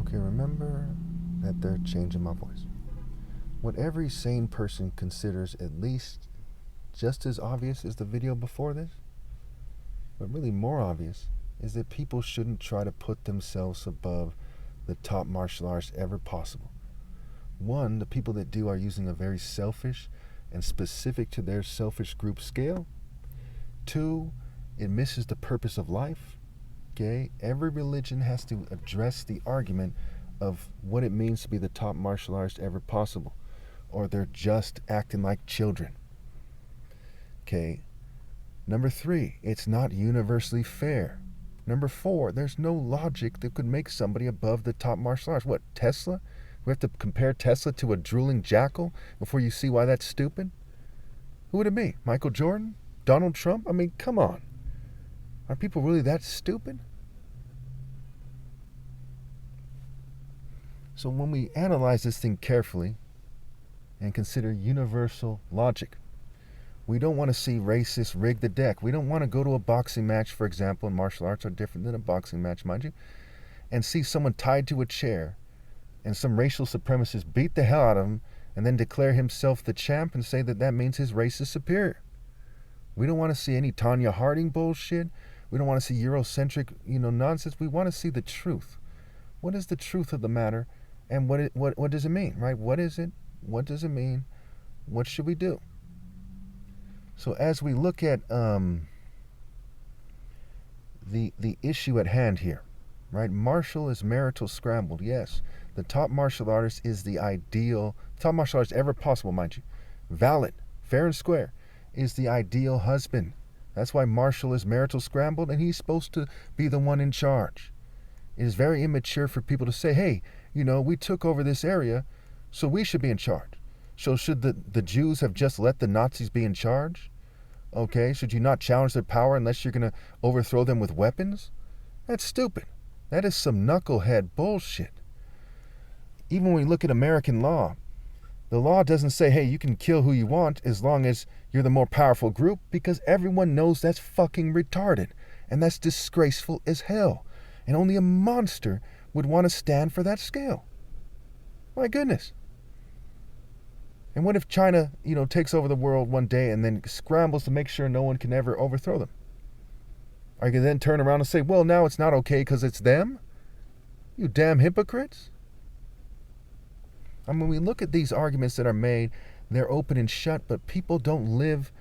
Okay, remember that they're changing my voice. What every sane person considers at least just as obvious as the video before this, but really more obvious, is that people shouldn't try to put themselves above the top martial artists ever possible. One, the people that do are using a very selfish and specific to their selfish group scale. Two, it misses the purpose of life. Okay? Every religion has to address the argument of what it means to be the top martial artist ever possible, or they're just acting like children. Okay? Number three, it's not universally fair. Number four, there's no logic that could make somebody above the top martial arts. What, Tesla? We have to compare Tesla to a drooling jackal before you see why that's stupid? Who would it be? Michael Jordan? Donald Trump? I mean, come on. Are people really that stupid? So when we analyze this thing carefully and consider universal logic, we don't want to see racists rig the deck. We don't want to go to a boxing match, for example, and martial arts are different than a boxing match, mind you, and see someone tied to a chair and some racial supremacist beat the hell out of him and then declare himself the champ and say that that means his race is superior. We don't want to see any Tanya Harding bullshit. We don't want to see Eurocentric, nonsense. We want to see the truth. What is the truth of the matter, and what does it mean, right? What is it? What does it mean? What should we do? So as we look at the issue at hand here, right? Martial is marital scrambled. Yes, the top martial artist is the ideal, top martial artist ever possible, mind you. Valid, fair and square, is the ideal husband. That's why Marshall is marital scrambled, and he's supposed to be the one in charge. It is very immature for people to say, hey, we took over this area, so we should be in charge. So should the Jews have just let the Nazis be in charge? Okay, should you not challenge their power unless you're going to overthrow them with weapons? That's stupid. That is some knucklehead bullshit. Even when we look at American law, the law doesn't say, hey, you can kill who you want as long as you're the more powerful group, because everyone knows that's fucking retarded, and that's disgraceful as hell. And only a monster would want to stand for that scale. My goodness. And what if China, takes over the world one day and then scrambles to make sure no one can ever overthrow them? Are you going to then turn around and say, well, now it's not okay because it's them? You damn hypocrites. I mean, when we look at these arguments that are made, they're open and shut, but people don't live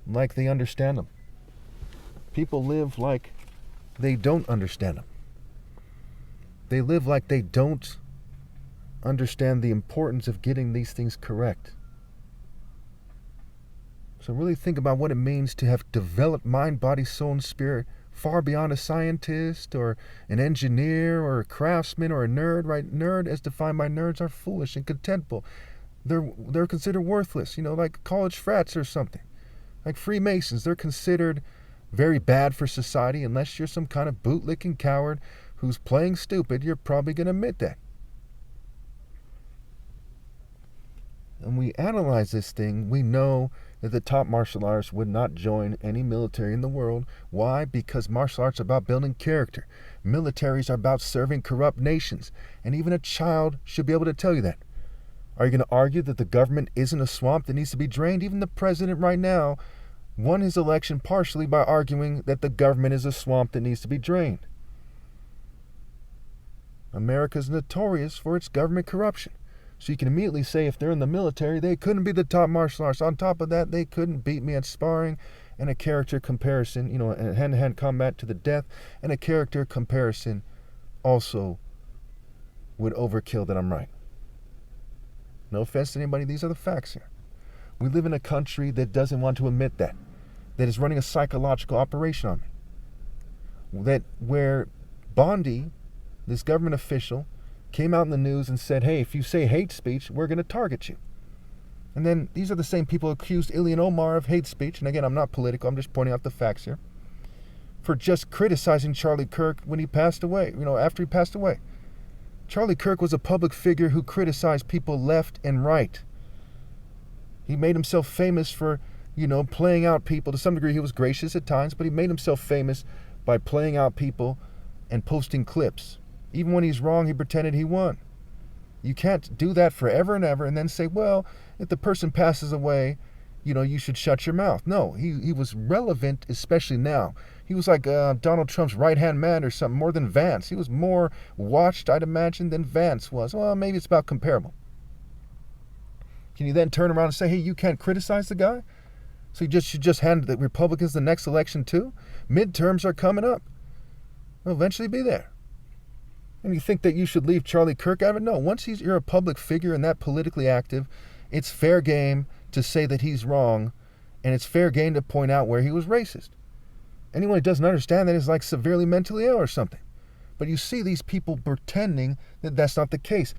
like they understand them. People live like they don't understand them. They live like they don't understand the importance of getting these things correct. So really think about what it means to have developed mind, body, soul, and spirit far beyond a scientist or an engineer or a craftsman or a nerd, right? Nerd, as defined by nerds, are foolish and contemptible. They're considered worthless, like college frats or something. Like Freemasons, they're considered very bad for society. Unless you're some kind of bootlicking coward who's playing stupid, you're probably going to admit that. And we analyze this thing, we know that the top martial artists would not join any military in the world. Why? Because martial arts are about building character. Militaries are about serving corrupt nations. And even a child should be able to tell you that. Are you going to argue that the government isn't a swamp that needs to be drained? Even the president right now won his election partially by arguing that the government is a swamp that needs to be drained. America is notorious for its government corruption. So you can immediately say if they're in the military, they couldn't be the top martial artists. On top of that, they couldn't beat me at sparring and a character comparison, a hand-to-hand combat to the death, and a character comparison also would overkill that I'm right. No offense to anybody, these are the facts here. We live in a country that doesn't want to admit that is running a psychological operation on me. Where Bondi, this government official, came out in the news and said, hey, if you say hate speech, we're going to target you. And then these are the same people who accused Ilhan Omar of hate speech. And again, I'm not political, I'm just pointing out the facts here. For just criticizing Charlie Kirk when he passed away, after he passed away. Charlie Kirk was a public figure who criticized people left and right. He made himself famous for, playing out people. To some degree, he was gracious at times, but he made himself famous by playing out people and posting clips. Even when he's wrong, he pretended he won. You can't do that forever and ever and then say, well, if the person passes away, you should shut your mouth. No, he was relevant, especially now. He was like Donald Trump's right-hand man or something, more than Vance. He was more watched, I'd imagine, than Vance was. Well, maybe it's about comparable. Can you then turn around and say, hey, you can't criticize the guy? So you should just hand the Republicans the next election too? Midterms are coming up. They'll eventually be there. And you think that you should leave Charlie Kirk out of it? No, once you're a public figure and that politically active, it's fair game to say that he's wrong, and it's fair game to point out where he was racist. Anyone who doesn't understand that is like severely mentally ill or something. But you see these people pretending that that's not the case.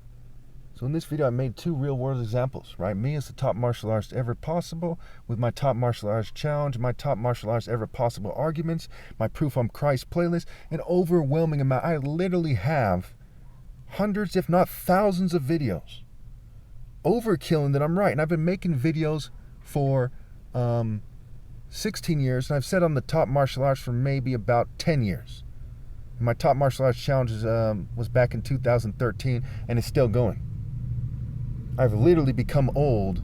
So in this video, I made 2 real-world examples, right? Me as the top martial artist ever possible, with my top martial arts challenge, my top martial arts ever possible arguments, my Proof I'm Christ playlist, an overwhelming amount. I literally have hundreds, if not thousands of videos overkilling that I'm right. And I've been making videos for 16 years, and I've said I'm the top martial arts for maybe about 10 years. My top martial arts challenge was back in 2013, and it's still going. I've literally become old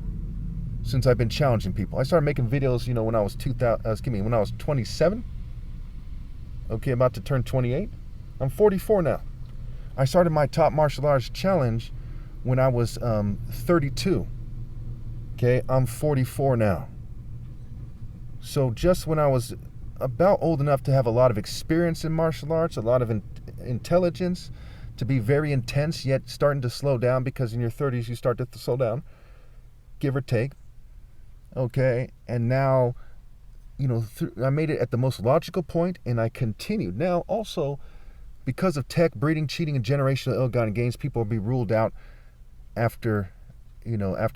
since I've been challenging people. I started making videos, when I was 27. Okay, about to turn 28. I'm 44 now. I started my top martial arts challenge when I was 32. Okay, I'm 44 now. So just when I was about old enough to have a lot of experience in martial arts, a lot of intelligence, to be very intense, yet starting to slow down, because in your 30s you start to slow down, give or take. Okay, and now, I made it at the most logical point, and I continued. Now, also, because of tech, breeding, cheating, and generational ill-gotten gains, people will be ruled out after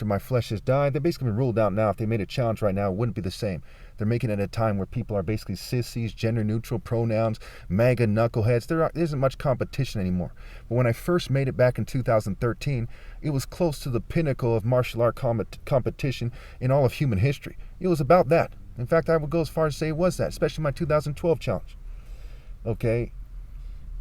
my flesh has died. They're basically been ruled out now. If they made a challenge right now, it wouldn't be the same. They're making it at a time where people are basically sissies, gender-neutral pronouns, MAGA knuckleheads. There isn't much competition anymore. But when I first made it back in 2013, it was close to the pinnacle of martial art competition in all of human history. It was about that. In fact, I would go as far as to say it was that, especially my 2012 challenge. Okay?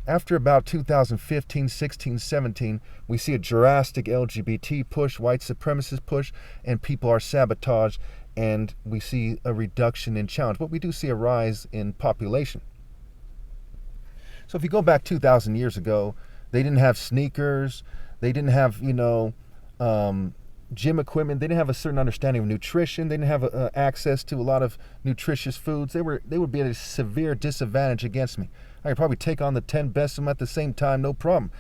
After about 2015, 16, 17, we see a drastic LGBT push, white supremacist push, and people are sabotaged, and we see a reduction in challenge. But we do see a rise in population. So if you go back 2,000 years ago, they didn't have sneakers, they didn't have, gym equipment, they didn't have a certain understanding of nutrition, they didn't have access to a lot of nutritious foods. They would be at a severe disadvantage against me. I could probably take on the 10 best of them at the same time, no problem.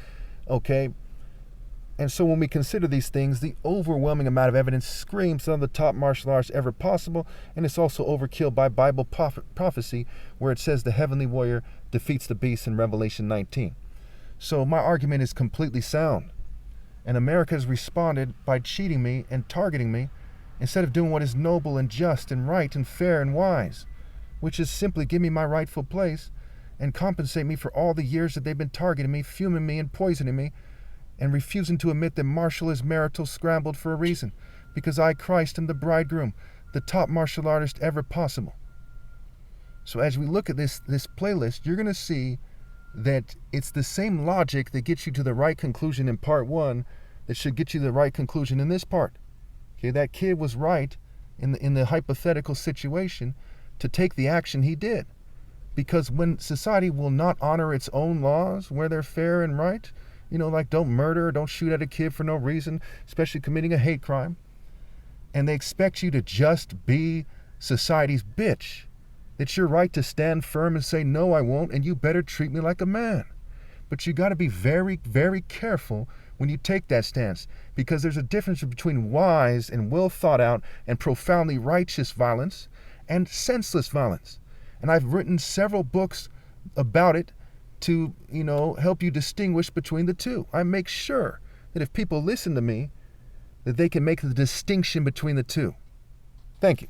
Okay? And so when we consider these things, the overwhelming amount of evidence screams some of the top martial arts ever possible, and it's also overkill by Bible prophecy, where it says the heavenly warrior defeats the beast in Revelation 19. So my argument is completely sound. And America has responded by cheating me and targeting me, instead of doing what is noble and just and right and fair and wise, which is simply give me my rightful place and compensate me for all the years that they've been targeting me, fuming me, and poisoning me, and refusing to admit that martial is marital scrambled for a reason, because I, Christ, am the bridegroom, the top martial artist ever possible. So as we look at this playlist, you're going to see that it's the same logic that gets you to the right conclusion in part 1 that should get you the right conclusion in this part. Okay, that kid was right in the hypothetical situation to take the action he did. Because when society will not honor its own laws where they're fair and right, like don't murder, don't shoot at a kid for no reason, especially committing a hate crime, and they expect you to just be society's bitch, it's your right to stand firm and say, no, I won't, and you better treat me like a man. But you got to be very, very careful when you take that stance, because there's a difference between wise and well thought out and profoundly righteous violence and senseless violence. And I've written several books about it to, help you distinguish between the two. I make sure that if people listen to me, that they can make the distinction between the two. Thank you.